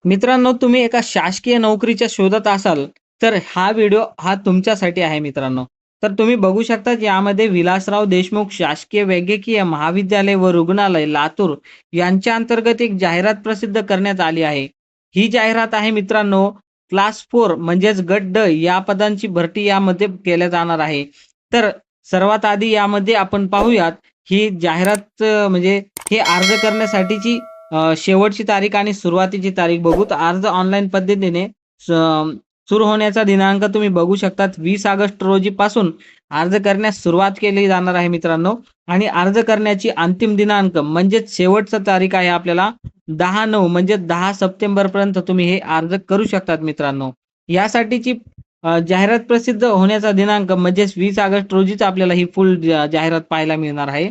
मित्रांनो, तुम्ही एका शासकीय नोकरीच्या शोधात असाल, तर हा व्हिडिओ तुमच्यासाठी आहे मित्रांनो. तर तुम्ही बघू शकता यामध्ये विलासराव देशमुख शासकीय वैद्यकीय महाविद्यालय व रुग्णालय लातूर यांच्या अंतर्गत एक जाहिरात प्रसिद्ध करण्यात आली आहे. ही जाहिरात आहे मित्रांनो, क्लास 4 म्हणजेच गट ड या पदांची भरती यामध्ये केल्या जाणार आहे. तर सर्वात आधी यामध्ये आपण पाहूयात ही जाहिरात म्हणजे हे अर्ज करण्यासाठीची शेवटची तारीख आणि सुरुवातीची तारीख बघू. तर अर्ज ऑनलाईन पद्धतीने स सुरू होण्याचा दिनांक तुम्ही बघू शकतात 20 ऑगस्ट रोजीपासून अर्ज करण्यास सुरुवात केली जाणार आहे मित्रांनो. आणि अर्ज करण्याची अंतिम दिनांक म्हणजेच शेवटची तारीख आहे आपल्याला 10/9 म्हणजे 10 सप्टेंबरपर्यंत तुम्ही हे अर्ज करू शकतात मित्रांनो. यासाठीची जाहिरात प्रसिद्ध होण्याचा दिनांक म्हणजेच 20 ऑगस्ट रोजीच आपल्याला ही फुल जाहिरात पाहायला मिळणार आहे.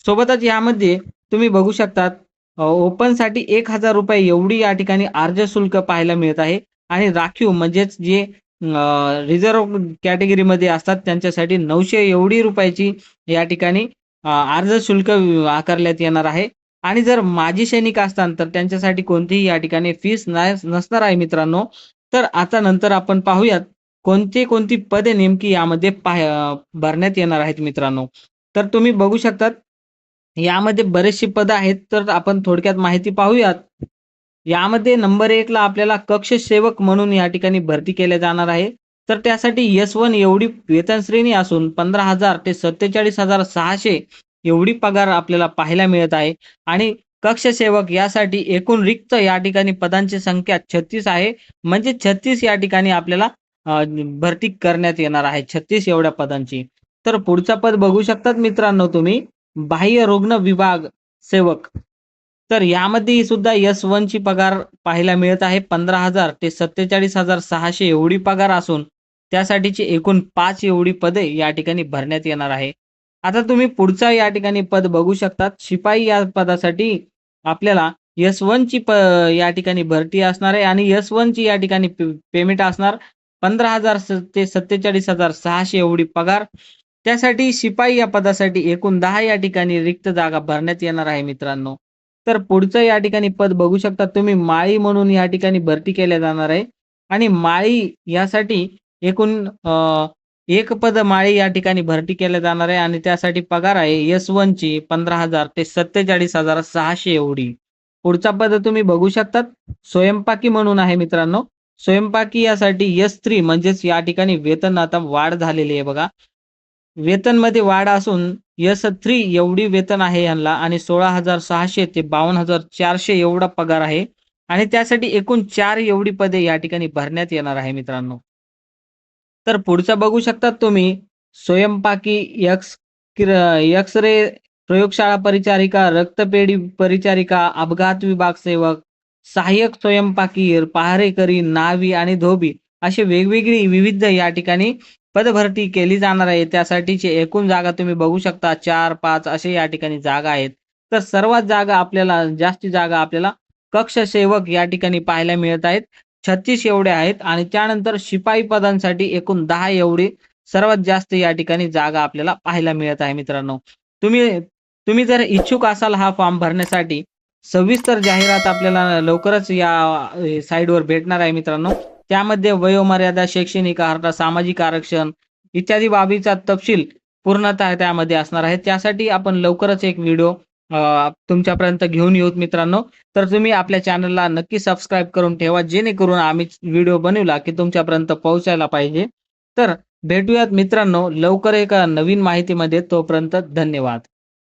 सोबतच यामध्ये तुम्ही बघू शकतात ओपनसाठी ₹1000 एवढी या ठिकाणी अर्ज शुल्क पाहायला मिळत आहे आणि राखीव म्हणजेच जे रिझर्व्ह कॅटेगरीमध्ये असतात त्यांच्यासाठी 900 एवढी रुपयाची या ठिकाणी अर्ज शुल्क आकारण्यात येणार आहे. आणि जर माजी सैनिक असतात तर त्यांच्यासाठी कोणतीही या ठिकाणी फीस नसणार आहे मित्रांनो. तर आता नंतर आपण पाहूयात कोणती पदे नेमकी यामध्ये भरण्यात येणार आहेत मित्रांनो. तर तुम्ही बघू शकतात यामध्ये बरेचशी पदं आहेत, तर आपण थोडक्यात माहिती पाहूयात. यामध्ये नंबर 1 ला आपल्याला कक्ष सेवक म्हणून या ठिकाणी भरती केल्या जाणार आहे. तर त्यासाठी S1 एवढी वेतन श्रेणी असून 15,000 ते 47,600 एवढी पगार आपल्याला पाहायला मिळत आहे. आणि कक्ष सेवक यासाठी एकूण रिक्त या ठिकाणी पदांची संख्या 36 आहे. म्हणजे 36 या ठिकाणी आपल्याला भरती करण्यात येणार आहे 36 एवढ्या पदांची. तर पुढचा पद बघू शकतात मित्रांनो तुम्ही बाह्य रुग्ण विभाग सेवक. तर यामध्ये सुद्धा S1 ची पगार पाहायला मिळत आहे 15,000 ते 47,600 एवढी पगार असून त्यासाठीची एकूण 5 एवढी पदे या ठिकाणी भरण्यात येणार आहे. आता तुम्ही पुढचा या ठिकाणी पद बघू शकतात. शिपाई या पदासाठी आपल्याला S1 ची या ठिकाणी भरती असणार आहे आणि S1 ची या ठिकाणी पेमेंट असणार 15,000 ते 47,600 एवढी पगार. त्यासाठी शिपाई या पदासाठी एकूण 10 या ठिकाणी रिक्त जागा भरण्यात येणार आहे मित्रांनो. तर पुढचं या ठिकाणी पद बघू शकता तुम्ही माळी म्हणून या ठिकाणी भरती केल्या जाणार आहे. आणि माळी यासाठी एकूण एक पद माळी या ठिकाणी भरती केल्या जाणार आहे आणि त्यासाठी पगार आहे S1 ची 15,000 ते 47,600 एवढी. पुढचा पद तुम्ही बघू शकतात स्वयंपाकी म्हणून आहे मित्रांनो. स्वयंपाकी यासाठी S3 म्हणजेच या ठिकाणी वेतन आता वाढ झालेली आहे बघा. वेतनमध्ये वाढ असून S3 एवढी वेतन आहे यांना आणि 16,600 ते 52,400 एवढा पगार आहे. आणि त्यासाठी एकूण 4 एवढी पदे या ठिकाणी भरण्यात येणार आहे मित्रांनो. तर पुढचं बघू शकता तुम्ही स्वयंपाकी एक्स-रे प्रयोगशाळा परिचारिका, रक्तपेढी परिचारिका, अपघात विभाग सेवक, सहाय्यक स्वयंपाकी, पहारेकरी, नावी आणि धोबी अशी वेगवेगळी विविध या ठिकाणी पदभरती केली जाणार आहे. त्यासाठीची एकूण जागा तुम्ही बघू शकता 4, 5 असे या ठिकाणी जागा आहेत. तर सर्वात जास्त जागा आपल्याला कक्ष सेवक या ठिकाणी पाहायला मिळत आहेत. 36 एवढे आहेत आणि त्यानंतर शिपाई पदांसाठी एकूण 10 एवढी सर्वात जास्त या ठिकाणी जागा आपल्याला पाहायला मिळत आहे मित्रांनो. तुम्ही तुम्ही जर इच्छुक असाल हा फॉर्म भरण्यासाठी सविस्तर जाहिरात आपल्याला लवकरच या साइटवर भेटणार आहे मित्रांनो. त्यामध्ये वयोमर्यादा, शैक्षणिक अर्हता, सामाजिक आरक्षण इत्यादी बाबीचा तपशील पूर्णतः त्यामध्ये असणार आहे. त्यासाठी आपण लवकरच एक व्हिडिओ तुमच्यापर्यंत घेऊन येऊत मित्रांनो. तर तुम्ही आपल्या चॅनलला नक्की सबस्क्राईब करून ठेवा जेणेकरून आम्ही व्हिडिओ बनवला की तुमच्यापर्यंत पोहोचायला पाहिजे. तर भेटूयात मित्रांनो लवकर एका नवीन माहितीमध्ये. तोपर्यंत धन्यवाद.